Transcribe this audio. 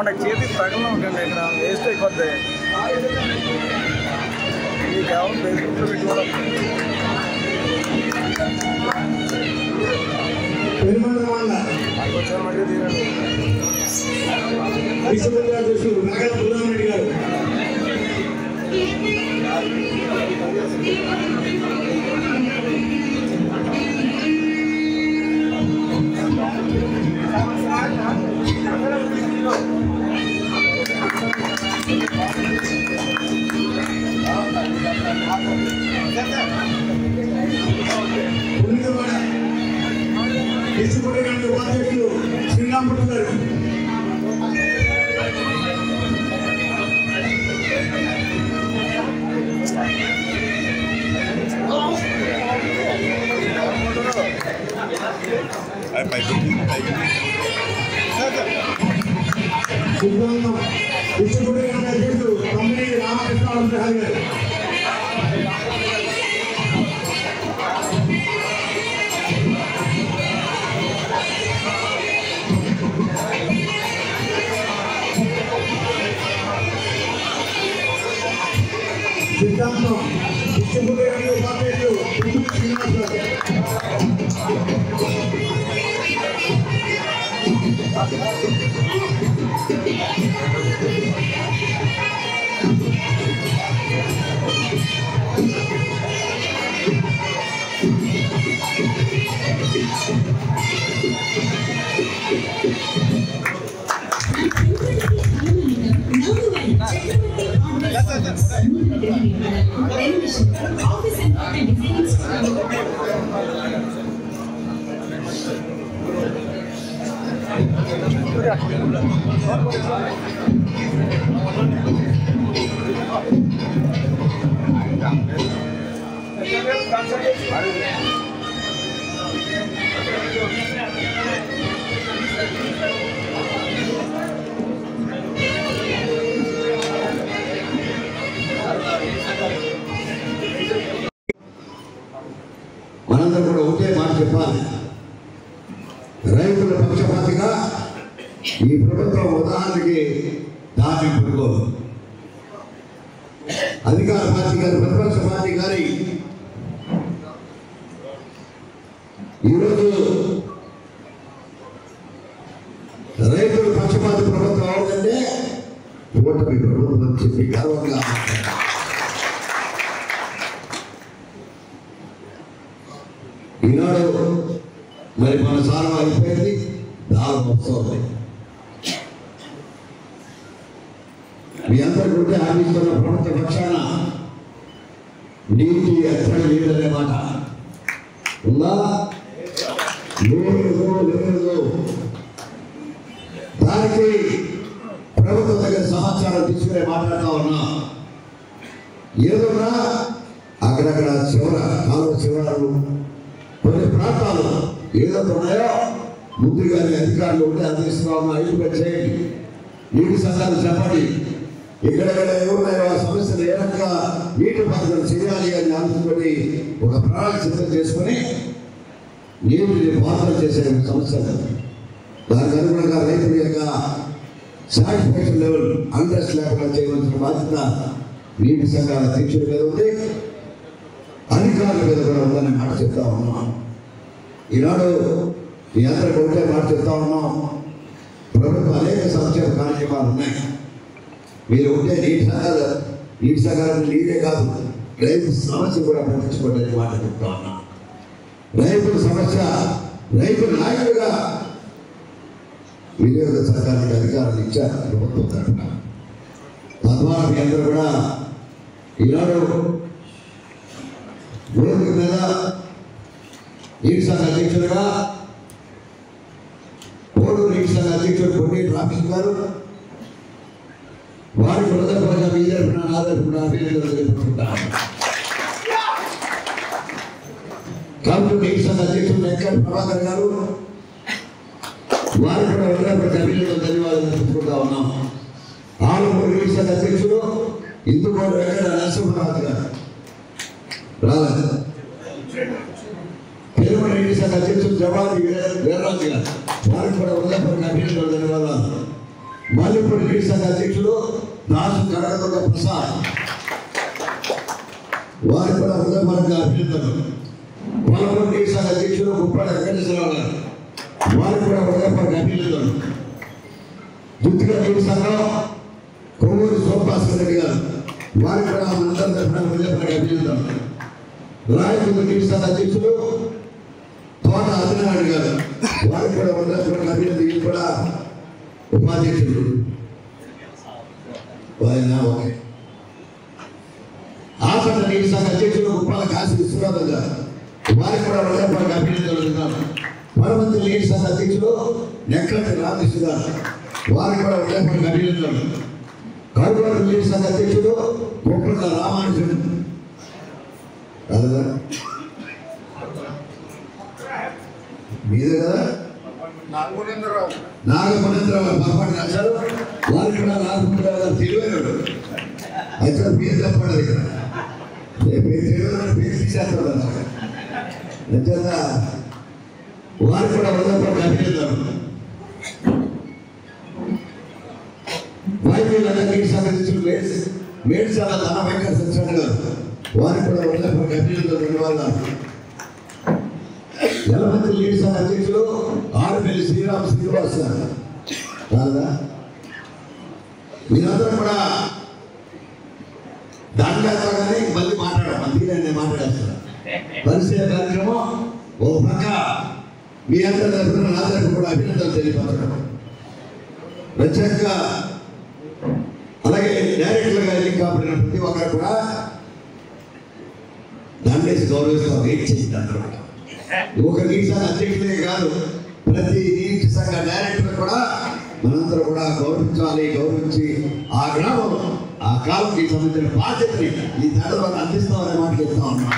ఏమన్నా చేతికి తగలనే ఉంటుంది ఇక్కడ వేస్ట్ అయిపోద్ది ఈ కేవలం ఫేస్బుక్లో పెట్టుకోవడం వచ్చారు మళ్ళీ తీరండి ఉపాధ్యక్షులు శ్రీరాముడు గారు డిస్ట్రిబ్యూటర్ అధ్యక్షుడు తమ్మిడి రామకృష్ణ గారు సిద్ధాంతం డిస్ట్రిబ్యూటర్ ఉపాధ్యక్షుడు శ్రీనివాస్ గారు మనందరూ కూడా ఒకే మాట చెప్పాలి. రైతుల పక్షపాతిగా ఈ ప్రభుత్వం ఉదాహరణకి దాన్ని పడుకోదు. అధికార పార్టీ గారి ప్రతిపక్ష పార్టీ గారి ఈరోజు రైతుల పక్షపాతి ప్రభుత్వం అవుతుందంటే ఓటమి ప్రభుత్వం అని చెప్పి గర్వంగా ఈనాడు మరి మన సారం అయిపోయింది. దాని వస్తుంది మీ అందరికీ ఉంటే ఆశిస్తున్న ప్రభుత్వ పక్షాన నీటి ఎక్కడ లేదనే మాట ఉందా? లేదు. దానికి ప్రభుత్వం దగ్గర సమాచారం తీసుకునే మాట్లాడుతూ ఉన్నా. ఏదన్నా అక్కడక్కడ కాలువ శివరాలు కొన్ని ప్రాంతాలు ఏదైతే ఉన్నాయో ముందుగానే అధికారులు ఉంటే అందిస్తున్నా ఉన్న ఐదుగా చేయండి. నీటి సంఘాలు చెప్పండి. ఎక్కడెక్కడ ఎవరున్నాయో ఆ సమస్యలు ఏ రకంగా నీటి పాత్రలు చేయాలి అని ఆలోచించుకొని ఒక ప్రణాళిక సిద్ధం చేసుకొని నీటిని పాత్రలు చేసే సమస్యలు దానికి అనుగుణంగా రైతుల యొక్క సాటిస్ఫాక్షన్ లెవెల్ అండర్స్ లేకుండా చేయవలసిన బాధ్యత నీటి సంఘాల అధ్యక్షుల మీద ఉంది, అధికారుల మీద కూడా ఉందని మాట చెప్తా ఉన్నాం. ఈనాడు మీ అందరికీ ఒకటే మాట చెప్తా ఉన్నాం. ప్రభుత్వం అనేక సంక్షేమ కార్యక్రమాలు ఉన్నాయి. మీరు ఉంటే నీటి సంఘాలు నీరే కాదు రైతు సమస్య కూడా పట్టించుకోవడానికి మాట చెప్తా ఉన్నాం. రైతుల సమస్య రైతు నాయకుడిగా వినియోగ సహకారానికి అధికారాలు ఇచ్చారు ప్రభుత్వం తరఫున. తద్వారా మీ అందరూ కూడా ఈనాడు వేదిక మీద నీటి సంఘ అధ్యక్షులుగా కోడూరు నీటి సంఘ అధ్యక్షుడు పొన్నేటి రామకృష్ణ గారు వారి హృదయపూర్వక మీ తరఫున నా తరఫున అభినందనలు తెలుపుకుంటాను. కాబట్టి నీటి సంఘ అధ్యక్షుడు వెంకట ప్రభాకర్ గారు వారు కూడా హృదయపూర్వక అభినందనలు ధన్యవాదాలు తెలుపుకుంటా ఉన్నాం. ఆలమూరు నీటి సంఘ అధ్యక్షుడు ఇందుకోడు వెంకట నరసింహరాజు గారు రాలేదు. తిరుమల నీటి సంఘ అధ్యక్షుడు జవాది వీర్రాజు గారు వారికి కూడా హృదయపూర్వక అభినందనలు ధన్యవాదాలు. మల్లిపూడి నీటి సంఘ అధ్యక్షుడు దాసు కనకదుర్గ ప్రసాద్, వారికి కూడా హృదయపూర్వక అభినందనలు. పొలపూడి నీటి సంఘ అధ్యక్షుడు గుప్పడ వెంకటేశ్వరరావు గారు, వారికి కూడా హృదయపూర్వక అభినందనలు. జుత్తిక నీటి సంఘం కొవ్వూరి సోమభాస్కర్ రెడ్డి గారు, వారికి కూడా మనందరి తరఫున హృదయపూర్వక అభినందనలు. రాయచూరు నీటి సంఘ అధ్యక్షుడు తోట అదినారాయణ గారు, వారికి కూడా హృదయపూర్వక అభినందనలు. వీళ్ళు కూడా ఉపాధ్యక్షుడు ఓకే. ఆపట్ల నీటి సంఘ అధ్యక్షుడు గుప్పాల కాశీ విశ్వనాథం గారు, వారికి కూడా హృదయపూర్వక అభినందనలు. పరమంతి నీటి సంఘ అధ్యక్షుడు నెక్కటి రామకృష్ణ గారు, వారికి కూడా హృదయపూర్వక అభినందనలు. కడుగోడు నీటి సంఘ అధ్యక్షుడు గొప్ప రామానుజుడు కదా మీదే కదా నాగమనేంద్రరావు పొరపాటు రాశారు, వారికి కూడా నాగమనేంద్రరావు గారు తెలివైనడు. అయితే పేరు చెప్పండి ఇక్కడ తెలివైన పేరు తీసేస్తాడు నాకు. నిజంగా వారికి కూడా హృదయపూర్వక అభినందనలు. వైద్యులందరికీ సంబంధించిన మేడ్చాల ధన వెంకట సత్యనారాయణ గారు, వారికి కూడా హృదయపూర్వక అభినందనలు. ధన్యవాదాలు. ఎలమంచి నీటి సంఘ అధ్యక్షులు ఆరుపల్లి శ్రీరామ శ్రీనివాస్ గారు కాదా, మీరందరూ కూడా దాంట్లోనే మళ్ళీ మాట్లాడాం. అందుకే నేను మాట్లాడేస్తాను. పరిచయ కార్యక్రమం ఓ పక్క మీ అందరి తరఫున నా తరఫున కూడా అభినందనలు తెలియపరచడం. ప్రత్యేకంగా అలాగే డైరెక్టర్గా ఎన్నిక కాబడిన ప్రతి ఒక్కరు కూడా దండేసి గౌరవిస్తాం. వెయిట్ చేయండి అందరూ. ఒక నీటి సంఘ అధ్యక్షులే కాదు, ప్రతి నీటి సంఘ డైరెక్టర్ కూడా మనందరూ కూడా గౌరవించాలి. గౌరవించి ఆ గ్రామంలో ఆ కాలంకి సంబంధించిన బాధ్యతని ఈ దండలో అందిస్తామనే మాట చెప్తా ఉన్నాం.